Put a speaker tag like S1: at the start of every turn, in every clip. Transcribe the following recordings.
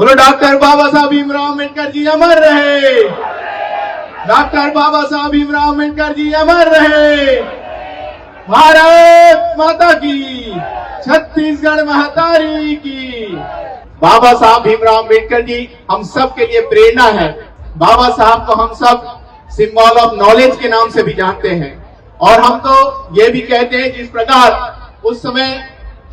S1: बोलो डॉक्टर बाबा साहब भीमराव अम्बेडकर जी अमर रहे। डॉक्टर बाबा साहब भीमराव अम्बेडकर जी अमर रहे। भारत माता की, छत्तीसगढ़ महतारी की। बाबा साहब भीमराव अम्बेडकर जी हम सब के लिए प्रेरणा है। बाबा साहब को हम सब सिंबल ऑफ नॉलेज के नाम से भी जानते हैं और हम तो ये भी कहते हैं जिस प्रकार उस समय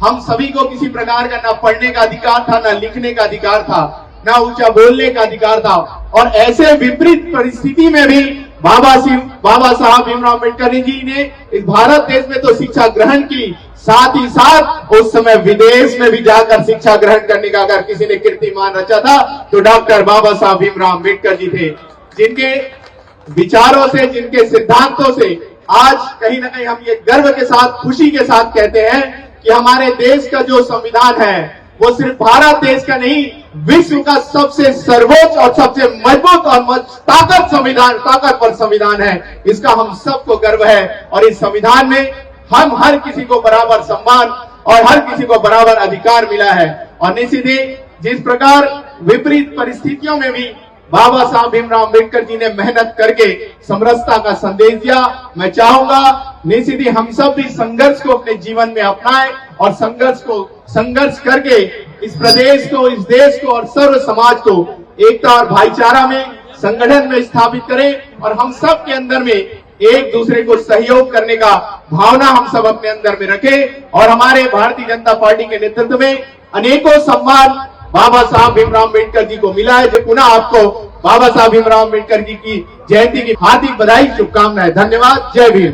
S1: हम सभी को किसी प्रकार का ना पढ़ने का अधिकार था, ना लिखने का अधिकार था, ना ऊंचा बोलने का अधिकार था और ऐसे विपरीत परिस्थिति में भी बाबा साहब भीमराव अम्बेडकर जी ने इस भारत देश में तो शिक्षा ग्रहण की, साथ ही साथ उस समय विदेश में भी जाकर शिक्षा ग्रहण करने का अगर किसी ने कीर्तिमान रचा था तो डॉक्टर बाबा साहब भीमराव अम्बेडकर जी थे, जिनके विचारों से, जिनके सिद्धांतों से आज कहीं ना कहीं हम ये गर्व के साथ, खुशी के साथ कहते हैं कि हमारे देश का जो संविधान है वो सिर्फ भारत देश का नहीं, विश्व का सबसे सर्वोच्च और सबसे मजबूत और ताकतवर संविधान है। इसका हम सबको गर्व है और इस संविधान में हम हर किसी को बराबर सम्मान और हर किसी को बराबर अधिकार मिला है। और निश्चित ही जिस प्रकार विपरीत परिस्थितियों में भी बाबा साहब भीमराव अम्बेडकर जी ने मेहनत करके समरसता का संदेश दिया, मैं चाहूंगा निश्चित ही हम सब भी संघर्ष को अपने जीवन में अपनाएं और संघर्ष करके इस प्रदेश को, इस देश को और सर्व समाज को एकता और भाईचारा में, संगठन में स्थापित करें और हम सब के अंदर में एक दूसरे को सहयोग करने का भावना हम सब अपने अंदर में रखें। और हमारे भारतीय जनता पार्टी के नेतृत्व में अनेकों सम्मान बाबा साहब भीमराव अम्बेडकर जी को मिला है, जो पुनः आपको बाबा साहब भीमराव अम्बेडकर जी की जयंती की हार्दिक बधाई, शुभकामनाएं। धन्यवाद। जय भीम।